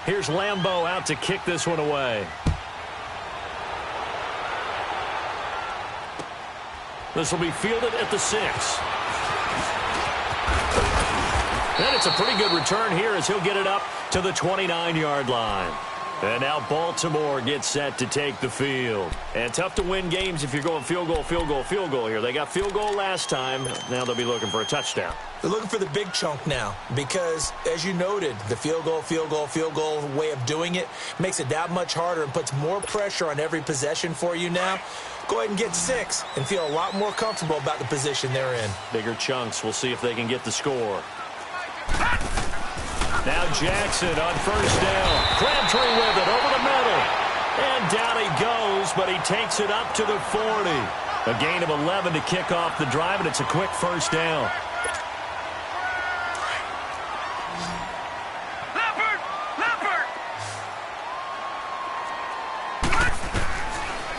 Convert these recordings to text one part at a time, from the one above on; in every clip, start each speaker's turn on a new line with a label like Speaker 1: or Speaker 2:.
Speaker 1: Here's Lambeau out to kick this one away. This will be fielded at the 6. And it's a pretty good return here as he'll get it up to the 29-yard line. And now Baltimore gets set to take the field. And tough to win games if you're going field goal, field goal, field goal here. They got field goal last time. Now they'll be looking for a touchdown.
Speaker 2: They're looking for the big chunk now because, as you noted, the field goal way of doing it makes it that much harder and puts more pressure on every possession for you now. Go ahead and get 6 and feel a lot more comfortable about the position they're in.
Speaker 1: Bigger chunks. We'll see if they can get the score. Now Jackson on first down. Crabtree with it over the middle. And down he goes, but he takes it up to the 40. A gain of 11 to kick off the drive, and it's a quick first down.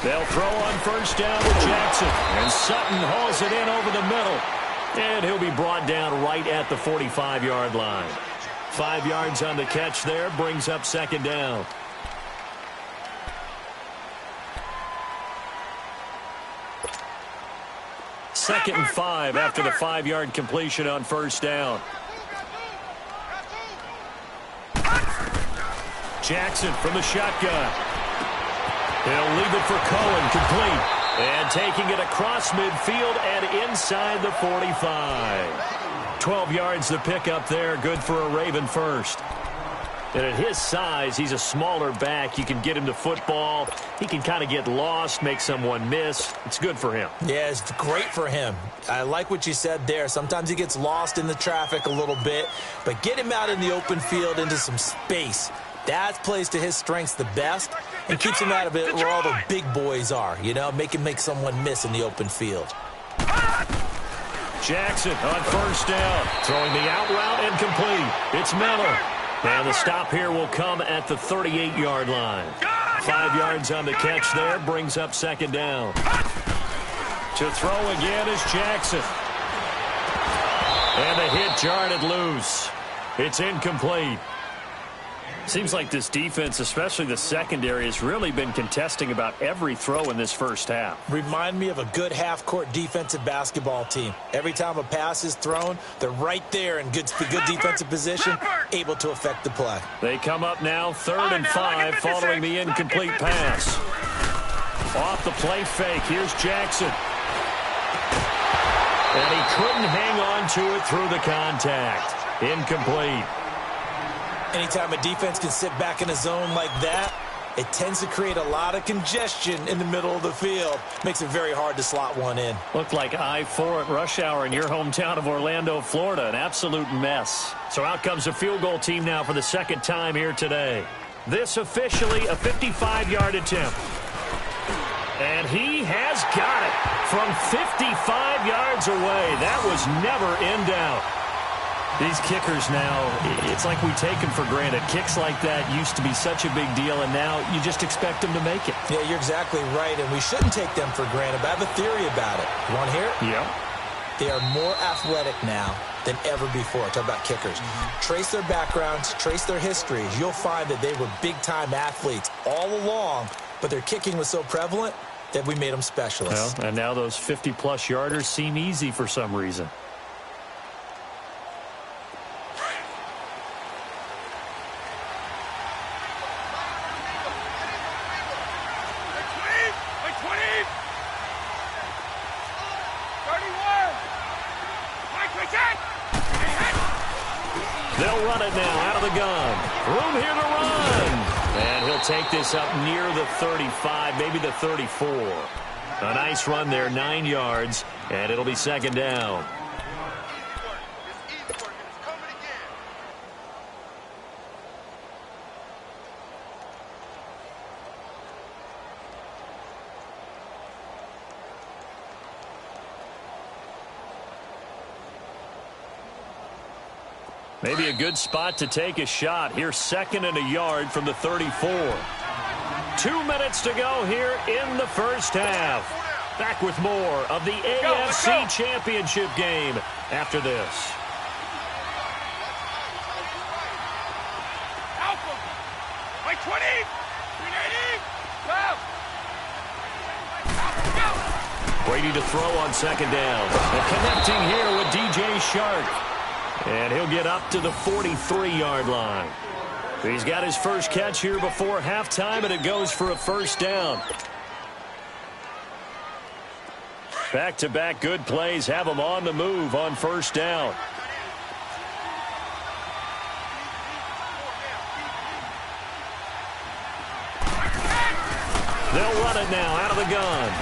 Speaker 1: They'll throw on first down with Jackson. And Sutton hauls it in over the middle. And he'll be brought down right at the 45-yard line. 5 yards on the catch there, brings up second down. Second and 5 after the 5-yard completion on first down. Jackson from the shotgun. He'll leave it for Cohen, complete. And taking it across midfield and inside the 45. 12 yards to pick up there, good for a Raven first. And at his size, he's a smaller back. You can get him to football. He can kind of get lost, make someone miss. It's good for him.
Speaker 2: Yeah, it's great for him. I like what you said there. Sometimes he gets lost in the traffic a little bit, but get him out in the open field into some space. That plays to his strengths the best and keeps him out of it where all the big boys are, you know, make someone miss in the open field.
Speaker 1: Jackson on first down, throwing the out route and complete. It's Miller. And the stop here will come at the 38-yard line. 5 yards on the catch there, brings up second down. To throw again is Jackson. And the hit jarred it loose. It's incomplete. Seems like this defense, especially the secondary, has really been contesting about every throw in this first half.
Speaker 2: Remind me of a good half-court defensive basketball team. Every time a pass is thrown, they're right there in good defensive position, able to affect the play.
Speaker 1: They come up now 3rd and 5 following the incomplete pass. Off the play fake, here's Jackson. And he couldn't hang on to it through the contact. Incomplete.
Speaker 2: Anytime a defense can sit back in a zone like that, it tends to create a lot of congestion in the middle of the field. Makes it very hard to slot one in.
Speaker 1: Looked like I-4 at rush hour in your hometown of Orlando, Florida. An absolute mess. So out comes the field goal team now for the second time here today. This officially a 55-yard attempt. And he has got it from 55 yards away. That was never in doubt. These kickers now, it's like we take them for granted. Kicks like that used to be such a big deal, and now you just expect them to make it.
Speaker 2: Yeah, you're exactly right, and we shouldn't take them for granted, but I have a theory about it. You want to hear it?
Speaker 1: Yeah.
Speaker 2: They are more athletic now than ever before. Talk about kickers. Trace their backgrounds, trace their histories. You'll find that they were big-time athletes all along, but their kicking was so prevalent that we made them specialists.
Speaker 1: Well, and now those 50-plus yarders seem easy for some reason. They'll run it now out of the gun. Room here to run. And he'll take this up near the 35, maybe the 34. A nice run there, 9 yards, and it'll be second down. Maybe a good spot to take a shot. Here's 2nd and a yard from the 34. 2 minutes to go here in the first half. Back with more of the AFC Championship game after this.
Speaker 3: Like 20! 380! Go!
Speaker 1: Brady to throw on second down. And connecting here with DJ Shark. And he'll get up to the 43-yard line. He's got his first catch here before halftime, and it goes for a first down. Back-to-back good plays have him on the move on first down. They'll run it now out of the gun.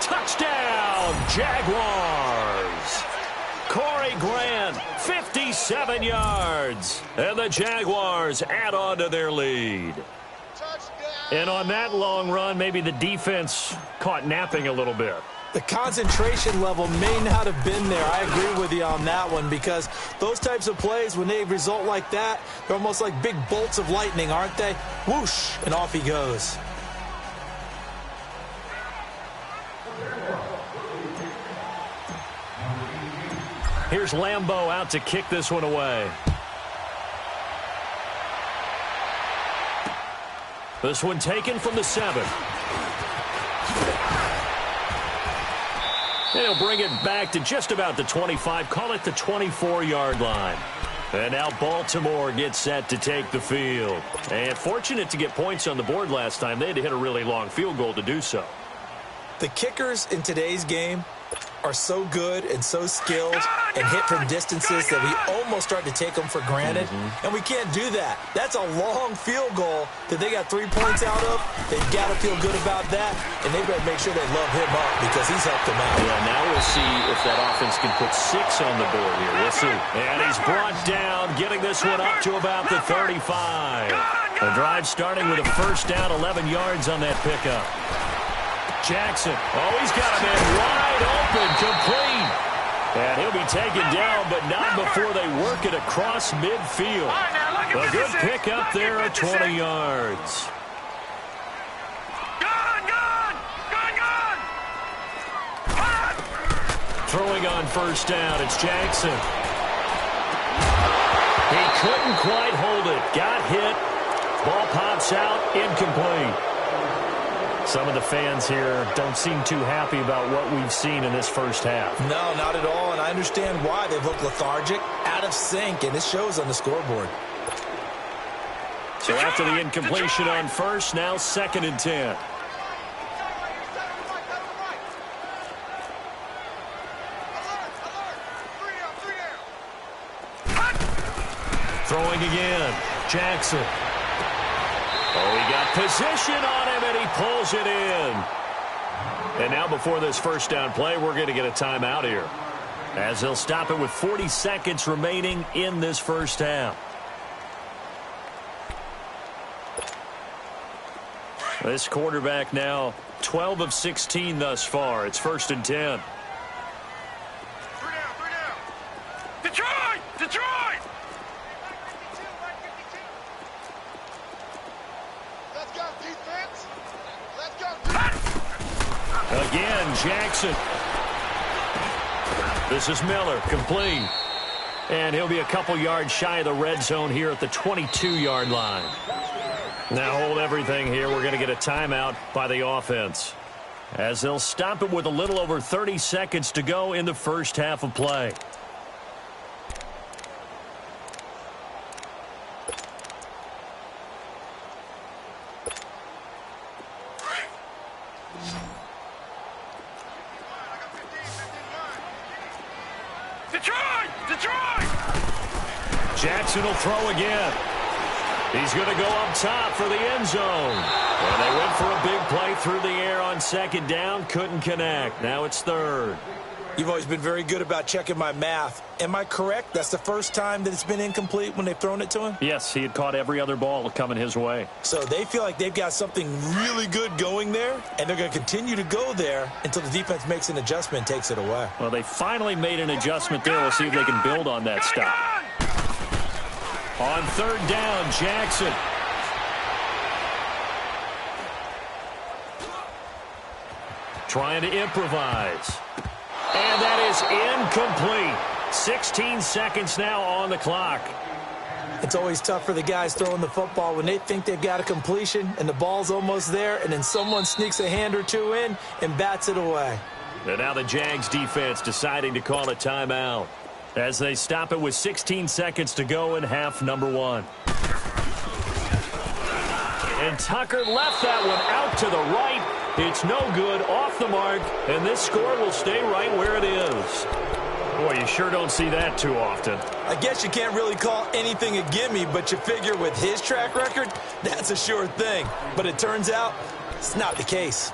Speaker 1: Touchdown, Jaguars. Corey Grant, 57 yards. And the Jaguars add on to their lead. And on that long run, maybe the defense caught napping a little bit.
Speaker 2: The concentration level may not have been there. I agree with you on that one, because those types of plays, when they result like that, they're almost like big bolts of lightning, aren't they? Whoosh, and off he goes.
Speaker 1: Here's Lambeau out to kick this one away. This one taken from the 7. They'll bring it back to just about the 25. Call it the 24-yard line. And now Baltimore gets set to take the field. And fortunate to get points on the board last time. They had to hit a really long field goal to do so.
Speaker 2: The kickers in today's game are so good and so skilled and hit from distances that we almost start to take them for granted. And we can't do that. That's a long field goal that they got 3 points out of. They've got to feel good about that, and they better make sure they love him up because he's helped them out.
Speaker 1: Yeah, now we'll see if that offense can put 6 on the board here. We'll see. And he's brought down, getting this one up to about the 35. The drive starting with a first down, 11 yards on that pickup. Jackson, he's got him in wide open, complete. And he'll be taken down, but not before they work it across midfield. A good pickup there at 20 yards. Throwing on first down, it's Jackson. He couldn't quite hold it. Got hit. Ball pops out, incomplete. Some of the fans here don't seem too happy about what we've seen in this first half.
Speaker 2: No, not at all, and I understand why. They've looked lethargic, out of sync, and it shows on the scoreboard.
Speaker 1: So after the incompletion on first, now 2nd and 10. Throwing again, Jackson. He got position on him, and he pulls it in. And now before this first down play, we're going to get a timeout here, as they'll stop it with 40 seconds remaining in this first half. This quarterback now 12 of 16 thus far. It's 1st and 10.
Speaker 3: 3 down. Detroit! Let's go, defense! Let's go,
Speaker 1: Again, Jackson. This is Miller, complete. And he'll be a couple yards shy of the red zone here at the 22-yard line. Now hold everything here. We're going to get a timeout by the offense, as they'll stop it with a little over 30 seconds to go in the first half of play.
Speaker 3: Detroit!
Speaker 1: Jackson will throw again. He's going to go up top for the end zone. And they went for a big play through the air on second down. Couldn't connect. Now it's 3rd.
Speaker 2: You've always been very good about checking my math. Am I correct? That's the first time that it's been incomplete when they've thrown it to him?
Speaker 1: Yes, he had caught every other ball coming his way.
Speaker 2: So they feel like they've got something really good going there, and they're going to continue to go there until the defense makes an adjustment and takes it away.
Speaker 1: Well, they finally made an adjustment there. We'll see if they can build on that stop. On 3rd down, Jackson. Trying to improvise. And that is incomplete. 16 seconds now on the clock.
Speaker 2: It's always tough for the guys throwing the football when they think they've got a completion and the ball's almost there, and then someone sneaks a hand or two in and bats it away.
Speaker 1: And now the Jags defense deciding to call a timeout as they stop it with 16 seconds to go in half number 1. And Tucker left that one out to the right. It's no good, off the mark, and this score will stay right where it is. Boy, you sure don't see that too often.
Speaker 2: I guess you can't really call anything a gimme, but you figure with his track record, that's a sure thing. But it turns out it's not the case.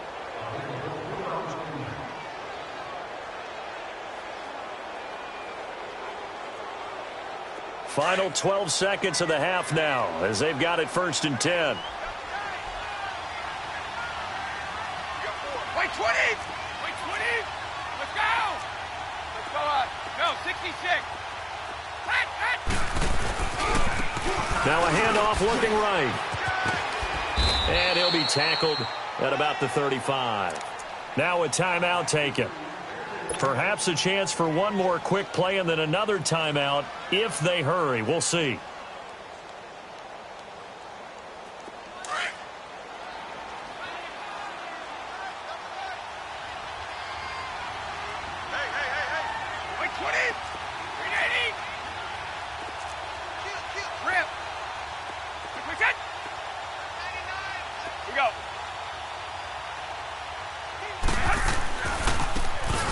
Speaker 1: Final 12 seconds of the half now as they've got it 1st and 10.
Speaker 3: Wait, 20! Wait, 20! Let's go! Let's go up. No, 66.
Speaker 1: Now a handoff looking right. And he'll be tackled at about the 35. Now a timeout taken. Perhaps a chance for one more quick play and then another timeout if they hurry. We'll see.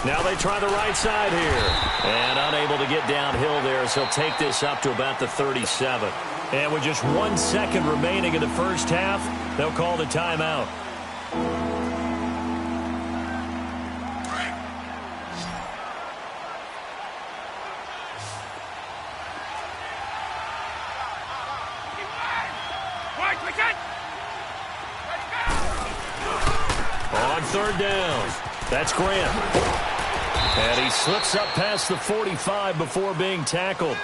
Speaker 1: Now they try the right side here. And unable to get downhill there, so he'll take this up to about the 37. And with just 1 second remaining in the first half, they'll call the timeout. On 3rd down, that's Grant. And he slips up past the 45 before being tackled.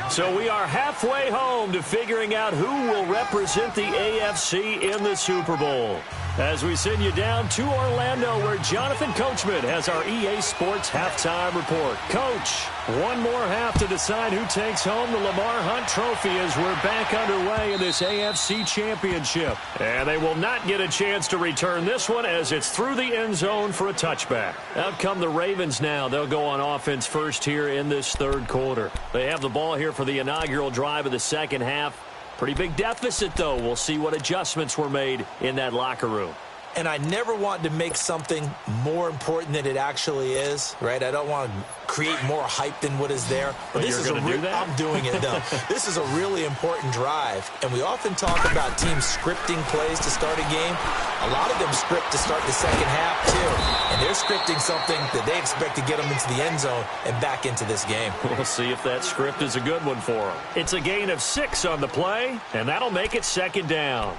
Speaker 1: So we are halfway home to figuring out who will represent the AFC in the Super Bowl. As we send you down to Orlando, where Jonathan Coachman has our EA Sports halftime report. Coach, one more half to decide who takes home the Lamar Hunt Trophy as we're back underway in this AFC Championship. And they will not get a chance to return this one as it's through the end zone for a touchback. Out come the Ravens now. They'll go on offense first here in this 3rd quarter. They have the ball here for the inaugural drive of the 2nd half. Pretty big deficit, though. We'll see what adjustments were made in that locker room.
Speaker 2: And I never want to make something more important than it actually is, right? I don't want to create more hype than what is there.
Speaker 1: But this is going to do that?
Speaker 2: I'm doing it, though. This is a really important drive. And we often talk about teams scripting plays to start a game. A lot of them script to start the 2nd half, too. And they're scripting something that they expect to get them into the end zone and back into this game.
Speaker 1: We'll see if that script is a good one for them. It's a gain of 6 on the play, and that'll make it 2nd down.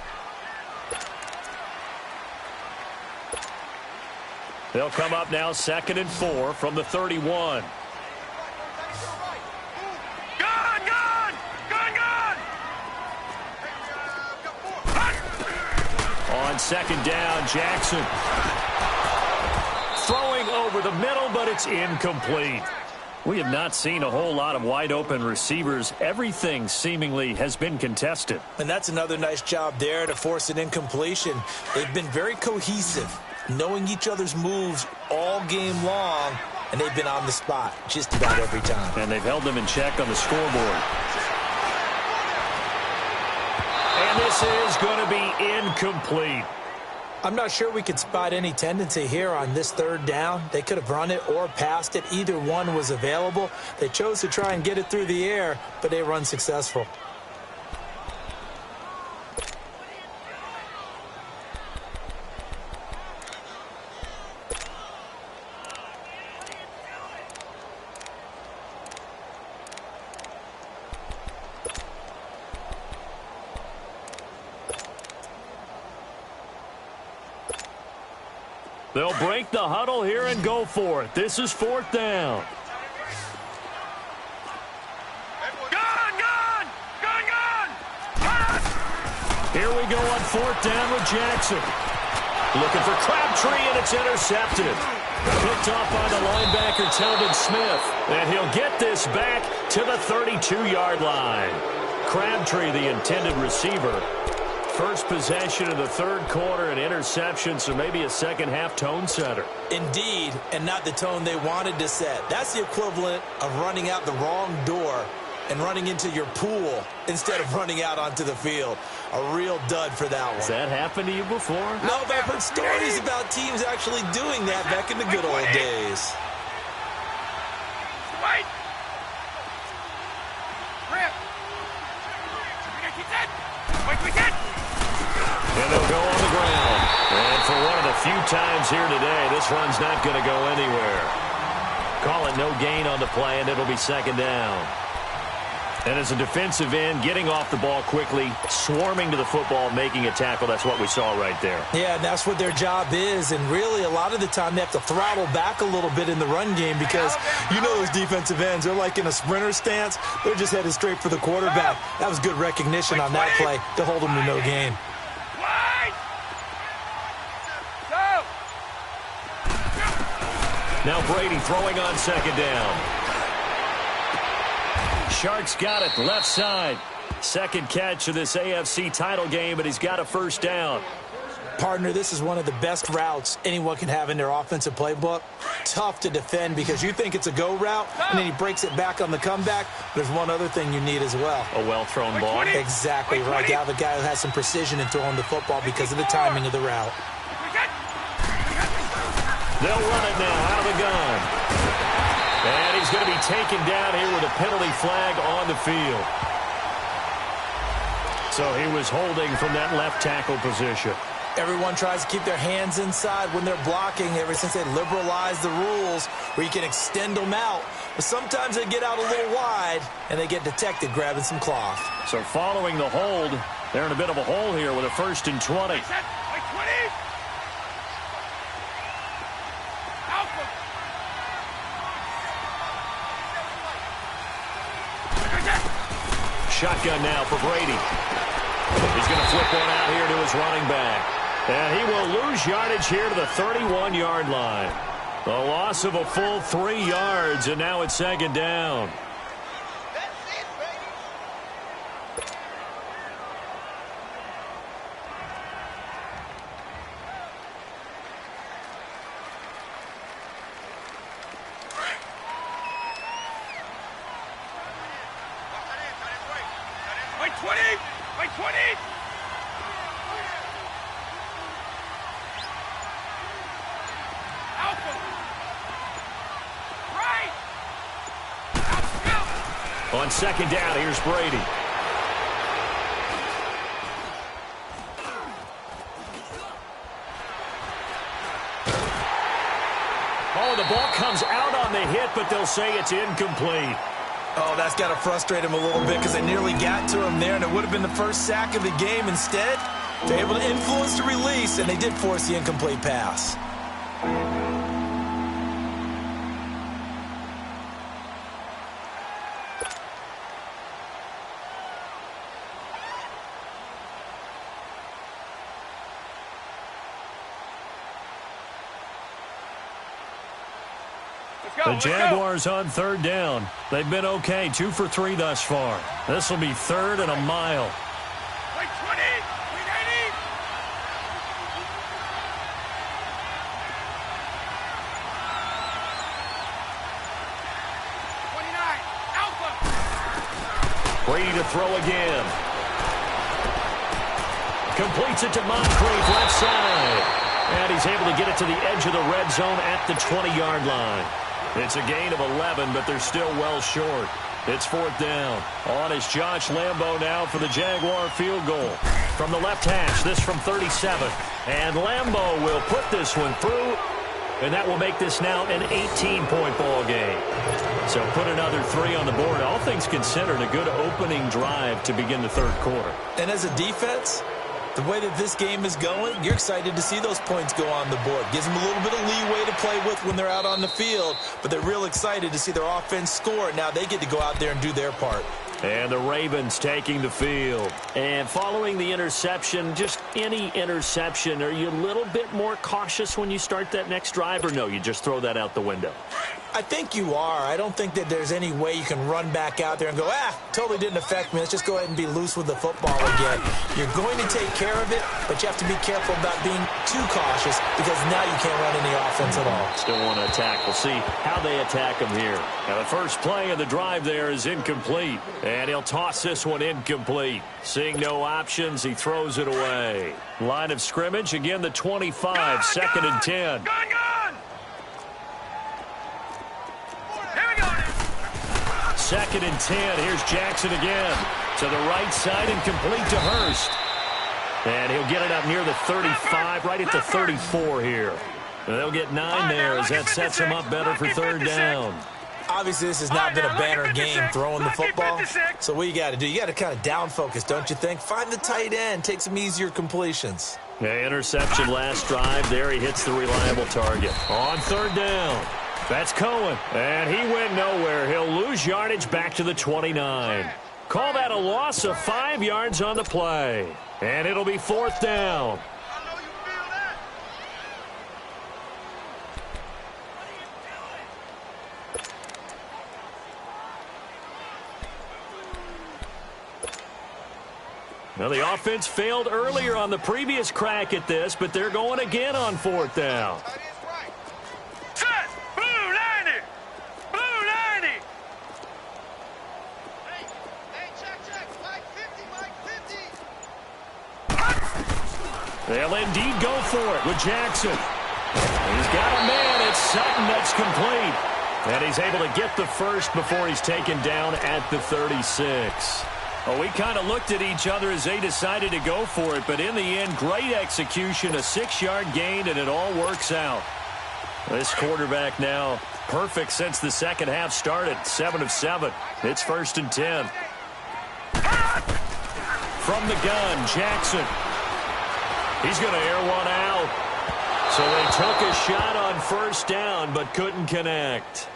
Speaker 1: They'll come up now 2nd and 4 from the 31. On 2nd down, Jackson. Throwing over the middle, but it's incomplete. We have not seen a whole lot of wide-open receivers. Everything seemingly has been contested.
Speaker 2: And that's another nice job there to force an incompletion. They've been very cohesive, knowing each other's moves all game long, and they've been on the spot just about every time.
Speaker 1: And they've held them in check on the scoreboard. And this is going to be incomplete.
Speaker 2: I'm not sure we could spot any tendency here on this 3rd down. They could have run it or passed it. Either one was available. They chose to try and get it through the air, but they were unsuccessful.
Speaker 1: They'll break the huddle here and go for it. This is 4th down. Here we go on 4th down with Jackson. Looking for Crabtree, and it's intercepted. Picked off by the linebacker, Telvin Smith. And he'll get this back to the 32-yard line. Crabtree, the intended receiver. First possession of the third quarter, an interception, so maybe a second-half tone setter.
Speaker 2: Indeed, and not the tone they wanted to set. That's the equivalent of running out the wrong door and running into your pool instead of running out onto the field. A real dud for that one.
Speaker 1: Has that happened to you before?
Speaker 2: No, but I've heard stories about teams actually doing that back in the good old days.
Speaker 3: Wait! Rip!
Speaker 1: And they'll go on the ground. And for one of the few times here today, this run's not going to go anywhere. Call it no gain on the play, and it'll be second down. And as a defensive end, getting off the ball quickly, swarming to the football, making a tackle, that's what we saw right there.
Speaker 2: Yeah, and that's what their job is. And really, a lot of the time, they have to throttle back a little bit in the run game because you know those defensive ends, they're like in a sprinter stance. They're just headed straight for the quarterback. That was good recognition on that play to hold them to no gain.
Speaker 1: Now Brady throwing on second down. Sharks got it, left side. Second catch of this AFC title game, but he's got a first down.
Speaker 2: Partner, this is one of the best routes anyone can have in their offensive playbook. Tough to defend because you think it's a go route, and then he breaks it back on the comeback. There's one other thing you need as well.
Speaker 1: A well-thrown ball.
Speaker 2: Exactly right. You have a guy who has some precision in throwing the football because of the timing of the route.
Speaker 1: They'll run it now out of the gun. And he's going to be taken down here with a penalty flag on the field. So he was holding from that left tackle position.
Speaker 2: Everyone tries to keep their hands inside when they're blocking ever since they liberalized the rules where you can extend them out. But sometimes they get out a little wide and they get detected grabbing some cloth.
Speaker 1: So following the hold, they're in a bit of a hole here with a 1st and 20. Shotgun now for Brady. He's going to flip one out here to his running back. And he will lose yardage here to the 31-yard line. A loss of a full 3 yards, and now it's second down. On second down, here's Brady. Oh, the ball comes out on the hit, but they'll say it's incomplete.
Speaker 2: Oh, that's got to frustrate him a little bit because they nearly got to him there, and it would have been the first sack of the game. Instead, they're able to influence the release, and they did force the incomplete pass.
Speaker 1: The Jaguars on third down. They've been okay, 2 for 3 thus far. This will be 3rd and a mile.
Speaker 3: Wait, 20, wait, 80.
Speaker 1: Brady to throw again. Completes it to Moncrief, left side. And he's able to get it to the edge of the red zone at the 20-yard line. It's a gain of 11, but they're still well short. It's 4th down. On is Josh Lambo now for the Jaguar field goal. From the left hash, this from 37. And Lambo will put this one through, and that will make this now an 18-point ball game. So put another 3 on the board. All things considered, a good opening drive to begin the third quarter.
Speaker 2: And as a defense, the way that this game is going, you're excited to see those points go on the board. Gives them a little bit of leeway to play with when they're out on the field, but they're real excited to see their offense score. Now they get to go out there and do their part.
Speaker 1: And the Ravens taking the field. And following the interception, just any interception, are you a little bit more cautious when you start that next drive, or no, you just throw that out the window?
Speaker 2: I think you are. I don't think that there's any way you can run back out there and go, totally didn't affect me. Let's just go ahead and be loose with the football again. You're going to take care of it, but you have to be careful about being too cautious because now you can't run any offense at all.
Speaker 1: Still want to attack. We'll see how they attack him here. Now, the first play of the drive there is incomplete, and he'll toss this one incomplete. Seeing no options, he throws it away. Line of scrimmage, again the 25, second and 10.
Speaker 3: Gone!
Speaker 1: Second and 10. Here's Jackson again. To the right side and complete to Hurst. And he'll get it up near the 35, right at the 34 here. And they'll get 9 there as that sets him up better for third down.
Speaker 2: Obviously, this has not been a banner game throwing the football. So what you got to do, you got to kind of down focus, don't you think? Find the tight end, take some easier completions.
Speaker 1: Yeah, interception last drive. There he hits the reliable target. On third down. That's Cohen, and he went nowhere. He'll lose yardage back to the 29. Call that a loss of 5 yards on the play. And it'll be fourth down. Now, the offense failed earlier on the previous crack at this, but they're going again on fourth down. They'll indeed go for it with Jackson. He's got a man. It's Sutton that's complete. And he's able to get the first before he's taken down at the 36. Well, we kind of looked at each other as they decided to go for it, but in the end, great execution, a 6-yard gain, and it all works out. This quarterback now perfect since the second half started, 7 of 7. It's first and 10. From the gun, Jackson. He's going to air one out. So they took a shot on first down, but couldn't connect.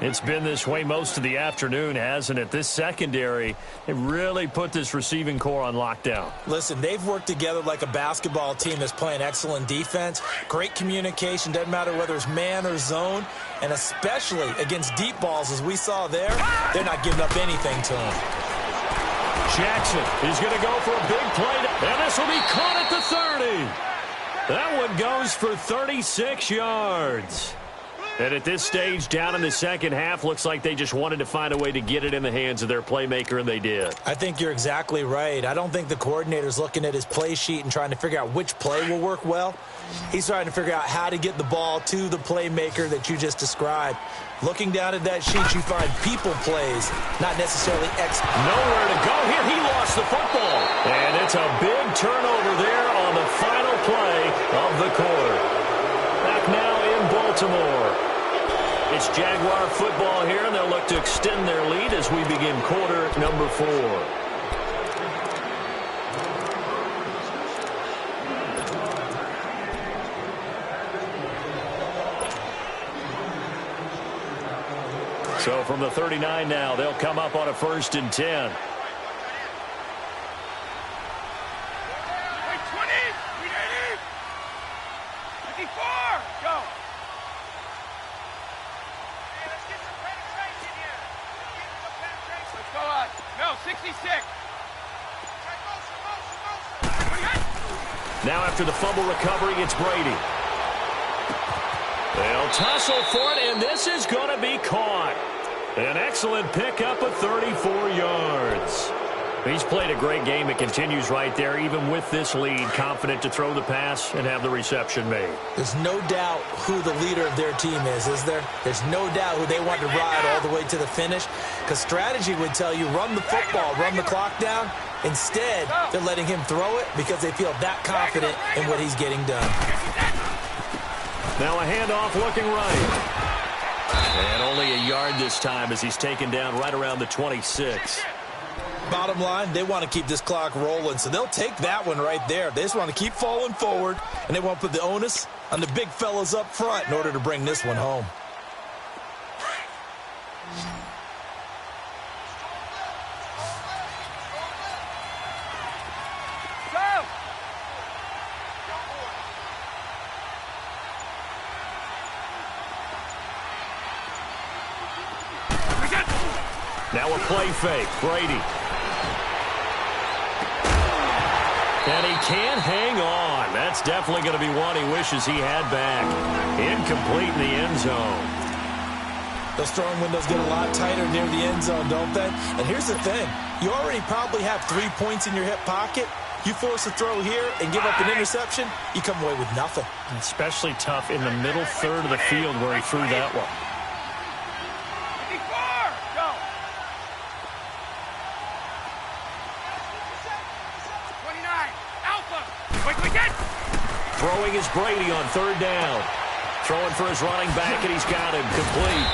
Speaker 1: It's been this way most of the afternoon, hasn't it? This secondary, they really put this receiving core on lockdown.
Speaker 2: Listen, they've worked together like a basketball team that's playing excellent defense. Great communication, doesn't matter whether it's man or zone. And especially against deep balls, as we saw there, they're not giving up anything to him.
Speaker 1: Jackson is going to go for a big play, and this will be caught at the 30. That one goes for 36 yards. And at this stage, down in the second half, looks like they just wanted to find a way to get it in the hands of their playmaker, and they did.
Speaker 2: I think you're exactly right. I don't think the coordinator's looking at his play sheet and trying to figure out which play will work well. He's trying to figure out how to get the ball to the playmaker that you just described. Looking down at that sheet, you find people plays, not necessarily
Speaker 1: Nowhere to go here. He lost the football. And it's a big turnover there on the final play of the quarter. Back now in Baltimore. It's Jaguar football here, and they'll look to extend their lead as we begin quarter number 4. So from the 39 now, they'll come up on a first and 10. Now after the fumble recovery, it's Brady. They'll tussle for it, and this is going to be caught. An excellent pickup of 34 yards. He's played a great game. It continues right there, even with this lead, confident to throw the pass and have the reception made.
Speaker 2: There's no doubt who the leader of their team is there? There's no doubt who they want to ride all the way to the finish, because strategy would tell you run the football, run the clock down. Instead, they're letting him throw it because they feel that confident in what he's getting done.
Speaker 1: Now a handoff looking right. And only a yard this time as he's taken down right around the 26.
Speaker 2: Bottom line, they want to keep this clock rolling, so they'll take that one right there. They just want to keep falling forward, and they want to put the onus on the big fellas up front in order to bring this one home.
Speaker 1: Now a play fake. Brady. And he can't hang on. That's definitely going to be one he wishes he had back. Incomplete in the end zone.
Speaker 2: Those throwing windows get a lot tighter near the end zone, don't they? And here's the thing. You already probably have 3 points in your hip pocket. You force a throw here and give up an interception, you come away with nothing.
Speaker 1: Especially tough in the middle third of the field where he threw that one.
Speaker 3: 54! Go! 29! Alpha! Quick, get!
Speaker 1: Throwing is Brady on third down. Throwing for his running back, and he's got him complete.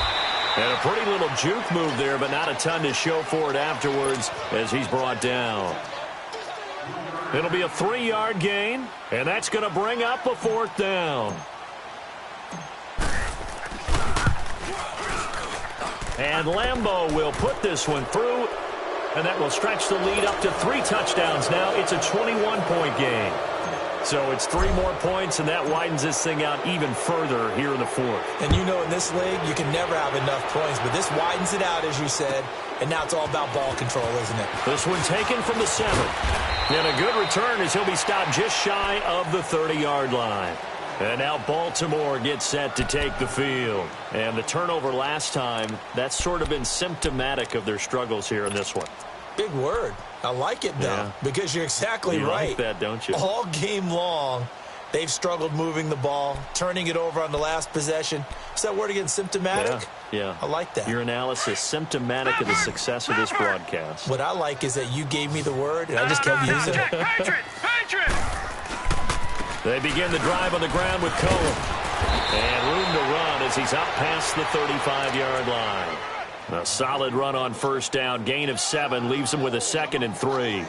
Speaker 1: And a pretty little juke move there, but not a ton to show for it afterwards as he's brought down. It'll be a 3-yard gain, and that's going to bring up a 4th down. And Lambeau will put this one through, and that will stretch the lead up to 3 touchdowns now. It's a 21-point game. So it's 3 more points, and that widens this thing out even further here in the 4th.
Speaker 2: And you know in this league, you can never have enough points, but this widens it out, as you said, and now it's all about ball control, isn't it?
Speaker 1: This one taken from the 7. And a good return as he'll be stopped just shy of the 30-yard line. And now Baltimore gets set to take the field. And the turnover last time, that's sort of been symptomatic of their struggles here in this one.
Speaker 2: Big word. I like it, though, because you're exactly right.
Speaker 1: You like that, don't you?
Speaker 2: All game long, they've struggled moving the ball, turning it over on the last possession. Is that word again, symptomatic?
Speaker 1: Yeah.
Speaker 2: I like that.
Speaker 1: Your analysis, symptomatic of the success of this broadcast.
Speaker 2: What I like is that you gave me the word, and I just kept using it.
Speaker 3: Patriot!
Speaker 1: They begin the drive on the ground with Cohen. And room to run as he's up past the 35-yard line. A solid run on first down. Gain of 7 leaves him with a 2nd and 3.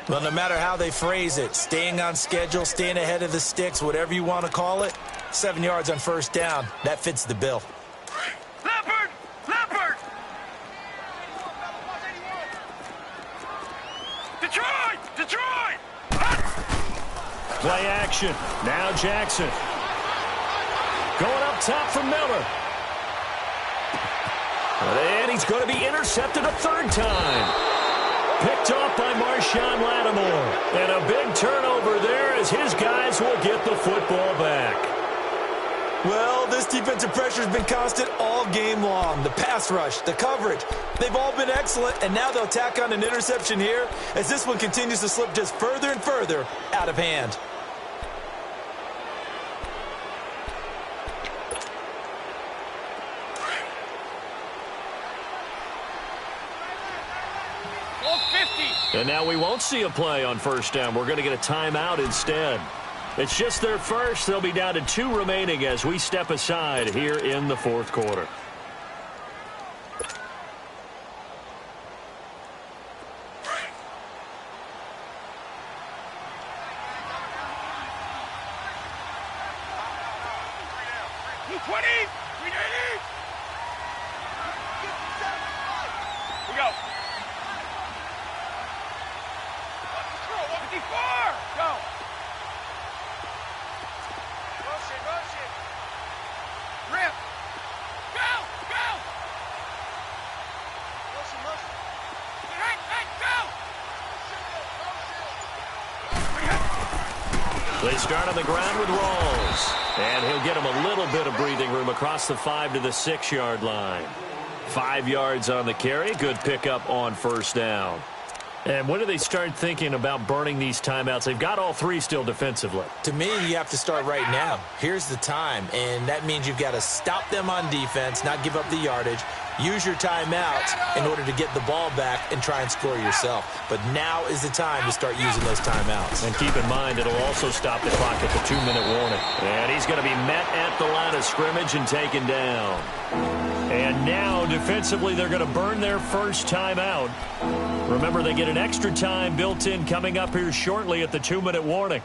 Speaker 2: Well, no matter how they phrase it, staying on schedule, staying ahead of the sticks, whatever you want to call it, 7 yards on first down, that fits the bill.
Speaker 3: Leopard! Detroit!
Speaker 1: Play action. Now Jackson. Going up top for Miller. And he's going to be intercepted a 3rd time. Picked off by Marshawn Lattimore. And a big turnover there as his guys will get the football back.
Speaker 2: Well, this defensive pressure has been constant all game long. The pass rush, the coverage, they've all been excellent, and now they'll tack on an interception here as this one continues to slip just further and further out of hand.
Speaker 1: And now we won't see a play on first down. We're going to get a timeout instead. It's just their first. They'll be down to 2 remaining as we step aside here in the 4th quarter. They start on the ground with Rawls. And he'll get him a little bit of breathing room across the 5 to the 6-yard line. 5 yards on the carry. Good pickup on first down. And when do they start thinking about burning these timeouts? They've got all 3 still defensively.
Speaker 2: To me, you have to start right now. Here's the time, and that means you've got to stop them on defense, not give up the yardage, use your timeouts in order to get the ball back and try and score yourself. But now is the time to start using those timeouts.
Speaker 1: And keep in mind, it'll also stop the clock at the 2-minute warning. And he's going to be met at the line of scrimmage and taken down. And now, defensively, they're going to burn their first timeout. Remember, they get an extra time built in coming up here shortly at the 2-minute warning.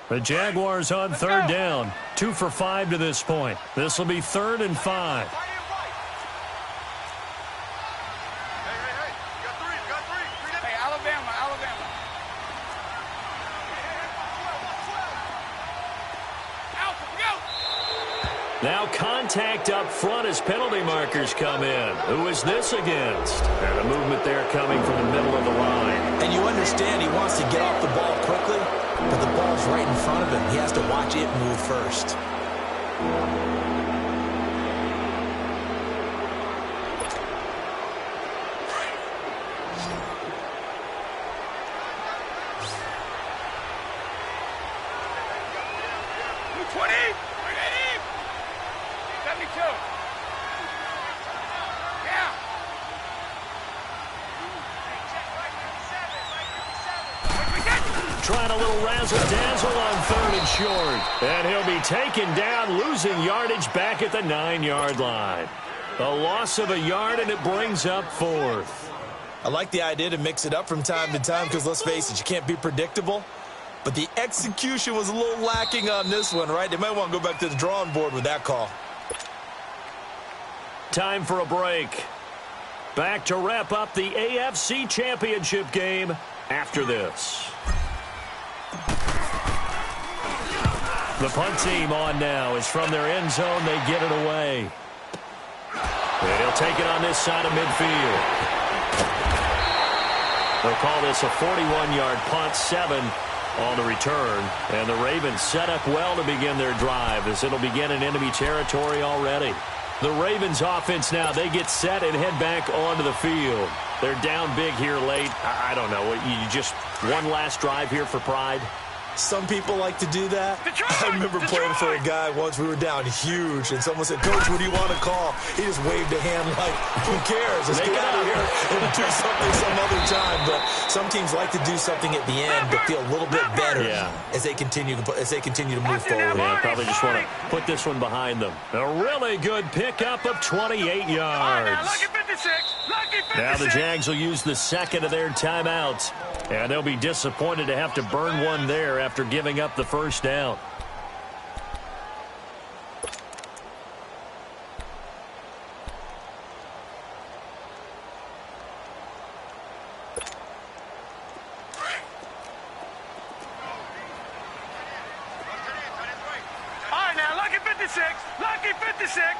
Speaker 1: The Jaguars on third down. 2 for 5 to this point. This will be 3rd and 5.
Speaker 3: Alpha, go!
Speaker 1: Now contact up front as penalty markers come in. Who is this against? And a movement there coming from the middle of the line.
Speaker 2: And you understand he wants to get off the ball quickly, but the ball's right in front of him. He has to watch it move first.
Speaker 1: Trying a little razzle-dazzle on third and short. And he'll be taken down, losing yardage back at the 9-yard line. A loss of a yard, and it brings up fourth.
Speaker 2: I like the idea to mix it up from time to time because, let's face it, you can't be predictable. But the execution was a little lacking on this one, right? They might want to go back to the drawing board with that call.
Speaker 1: Time for a break. Back to wrap up the AFC Championship game after this. The punt team on now is from their end zone. They get it away. And he'll take it on this side of midfield. They'll call this a 41-yard punt, 7 on the return. And the Ravens set up well to begin their drive as it'll begin in enemy territory already. The Ravens offense now, they get set and head back onto the field. They're down big here late. I don't know. You just one last drive here for pride?
Speaker 2: Some people like to do that. I remember playing for a guy once. We were down huge, and someone said, "Coach, what do you want to call?" He just waved a hand like, "Who cares? Let's get out of here and do something some other time." But some teams like to do something at the end to feel a little bit better as they continue to move forward.
Speaker 1: Yeah, probably just want to put this one behind them. A really good pickup of 28 yards. Now the Jags will use the second of their timeouts. And they'll be disappointed to have to burn one there after giving up the first down.
Speaker 3: All right, now, lucky 56. Lucky 56.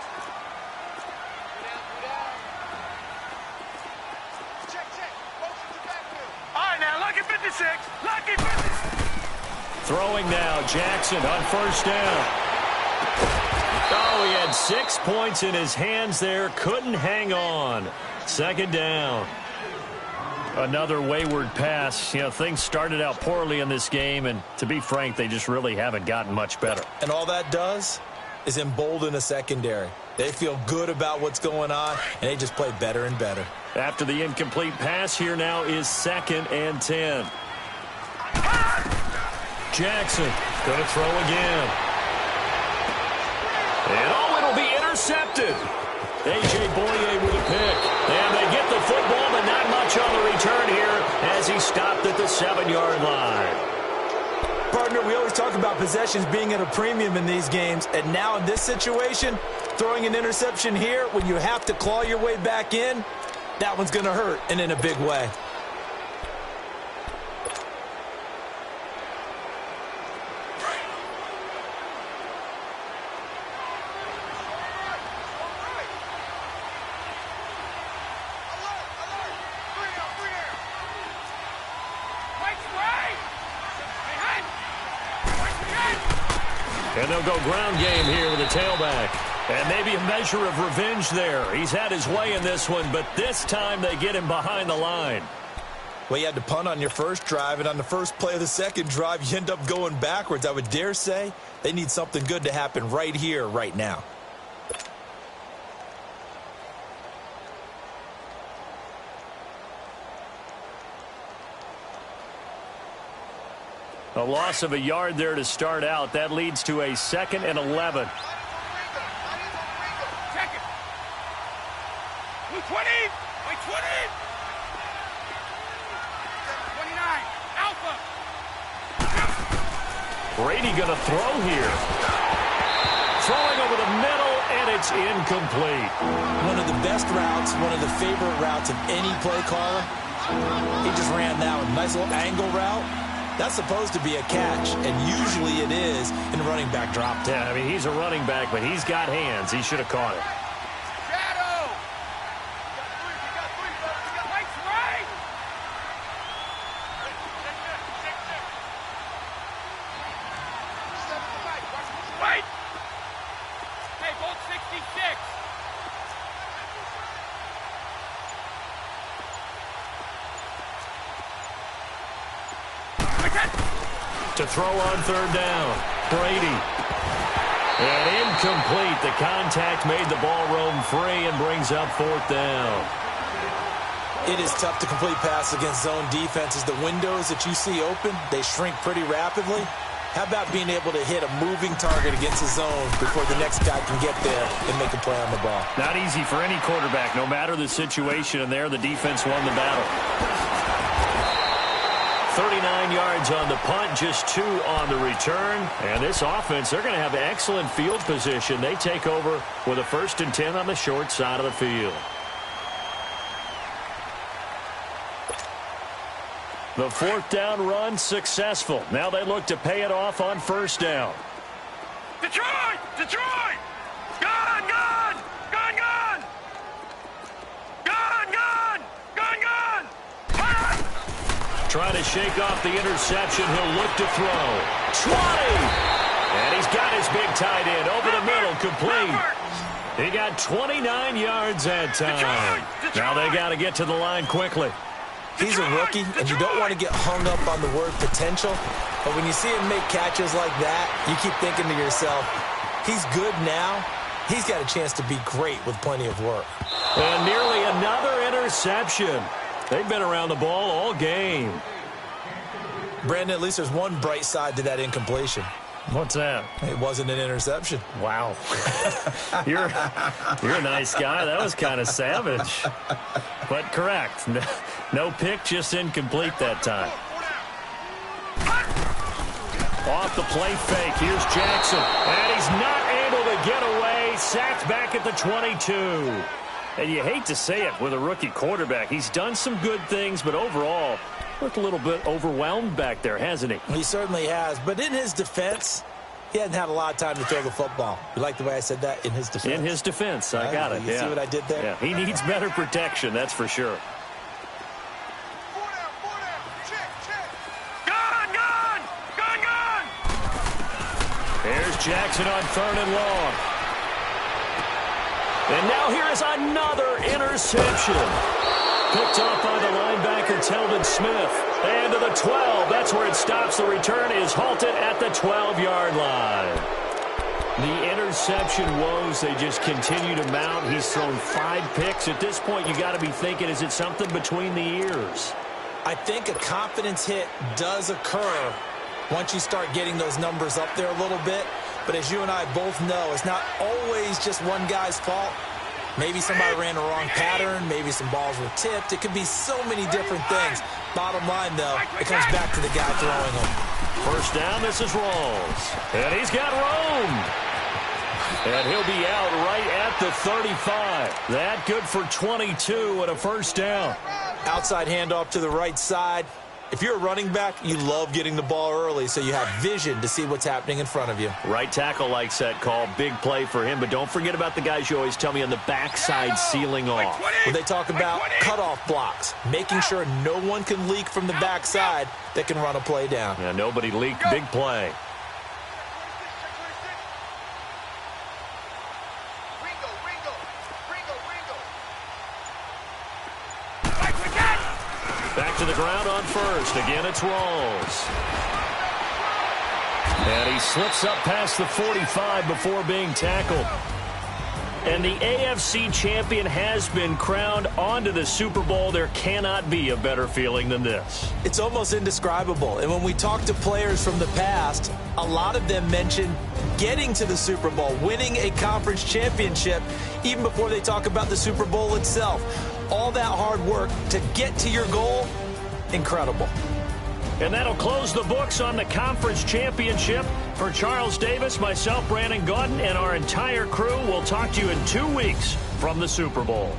Speaker 3: Lucky 56.
Speaker 1: Throwing now, Jackson on first down. Oh, he had 6 points in his hands there. Couldn't hang on. Second down. Another wayward pass. You know, things started out poorly in this game, and to be frank, they just really haven't gotten much better.
Speaker 2: And all that does is embolden a secondary. They feel good about what's going on, and they just play better and better.
Speaker 1: After the incomplete pass, here now is 2nd and 10. Jackson going to throw again. And it'll be intercepted. A.J. Boye with a pick. And they get the football, but not much on the return here as he stopped at the 7-yard line.
Speaker 2: Partner, we always talk about possessions being at a premium in these games, and now in this situation, throwing an interception here when you have to claw your way back in, that one's going to hurt, and in a big way.
Speaker 1: And they'll go ground game here with a tailback. And maybe a measure of revenge there. He's had his way in this one, but this time they get him behind the line.
Speaker 2: Well, you had to punt on your first drive, and on the first play of the second drive, you end up going backwards. I would dare say they need something good to happen right here, right now.
Speaker 1: A loss of a yard there to start out. That leads to a 2nd and 11.
Speaker 3: Check it. 20. 20. 29. Alpha.
Speaker 1: Brady going to throw here. Throwing over the middle, and it's incomplete.
Speaker 2: One of the best routes, one of the favorite routes of any play caller. He just ran that one. Nice little angle route. That's supposed to be a catch, and usually it is in running back drop.
Speaker 1: Yeah, I mean, he's a running back, but he's got hands. He should have caught it.
Speaker 3: Shadow! You got Mike's right! Wait! Hey, Bolt 66!
Speaker 1: To throw on third down. Brady. And incomplete. The contact made the ball roam free and brings up fourth down.
Speaker 2: It is tough to complete passes against zone defenses. The windows that you see open, they shrink pretty rapidly. How about being able to hit a moving target against a zone before the next guy can get there and make a play on the ball?
Speaker 1: Not easy for any quarterback, no matter the situation. And there, the defense won the battle. 39 yards on the punt, just 2 on the return. And this offense, they're going to have excellent field position. They take over with a 1st and 10 on the short side of the field. The 4th down run successful. Now they look to pay it off on 1st down.
Speaker 3: Detroit! Detroit! Gun! Gun! Gun! Gun! Gun! Gun! Gun! Gun! Gun!
Speaker 1: Trying to shake off the interception. He'll look to throw. 20! And he's got his big tight end over the middle, complete. He got 29 yards that time. Now they got to get to the line quickly.
Speaker 2: He's a rookie, and you don't want to get hung up on the word potential. But when you see him make catches like that, you keep thinking to yourself, he's good now. He's got a chance to be great with plenty of work.
Speaker 1: And nearly another interception. They've been around the ball all game.
Speaker 2: Brandon, at least there's one bright side to that incompletion.
Speaker 1: What's that?
Speaker 2: It wasn't an interception.
Speaker 1: Wow. You're a nice guy. That was kind of savage. But correct. No pick, just incomplete that time. Off the play fake. Here's Jackson. And he's not able to get away. Sacked back at the 22. And you hate to say it with a rookie quarterback. He's done some good things, but overall, looked a little bit overwhelmed back there, hasn't he?
Speaker 2: He certainly has. But in his defense, he hasn't had a lot of time to throw the football. You like the way I said that? In his defense.
Speaker 1: In his defense. I got it.
Speaker 2: You see what I did there?
Speaker 1: Yeah. He needs better protection, that's for sure. Here's Jackson on 3rd and long. And now here is another interception. Picked off by the linebacker, Telvin Smith. And to the 12. That's where it stops. The return is halted at the 12-yard line. The interception woes, they just continue to mount. He's thrown 5 picks. At this point, you got to be thinking, is it something between the ears?
Speaker 2: I think a confidence hit does occur once you start getting those numbers up there a little bit. But as you and I both know, it's not always just one guy's fault. Maybe somebody ran a wrong pattern. Maybe some balls were tipped. It could be so many different things. Bottom line, though, it comes back to the guy throwing them.
Speaker 1: 1st down, this is Rawls. And he's got roamed. And he'll be out right at the 35. That good for 22 and a 1st down.
Speaker 2: Outside handoff to the right side. If you're a running back, you love getting the ball early so you have vision to see what's happening in front of you.
Speaker 1: Right tackle likes that call. Big play for him. But don't forget about the guys you always tell me on the backside sealing off.
Speaker 2: When they talk about cutoff blocks, making sure no one can leak from the backside that can run a play down.
Speaker 1: Yeah, nobody leaked. Big play. Back to the ground on 1st. Again, it's Rawls. And he slips up past the 45 before being tackled. And the AFC champion has been crowned onto the Super Bowl. There cannot be a better feeling than this.
Speaker 2: It's almost indescribable. And when we talk to players from the past, a lot of them mention getting to the Super Bowl, winning a conference championship, even before they talk about the Super Bowl itself. All that hard work to get to your goal, incredible.
Speaker 1: And that'll close the books on the conference championship. For Charles Davis, myself, Brandon Gaudin, and our entire crew, we'll talk to you in 2 weeks from the Super Bowl.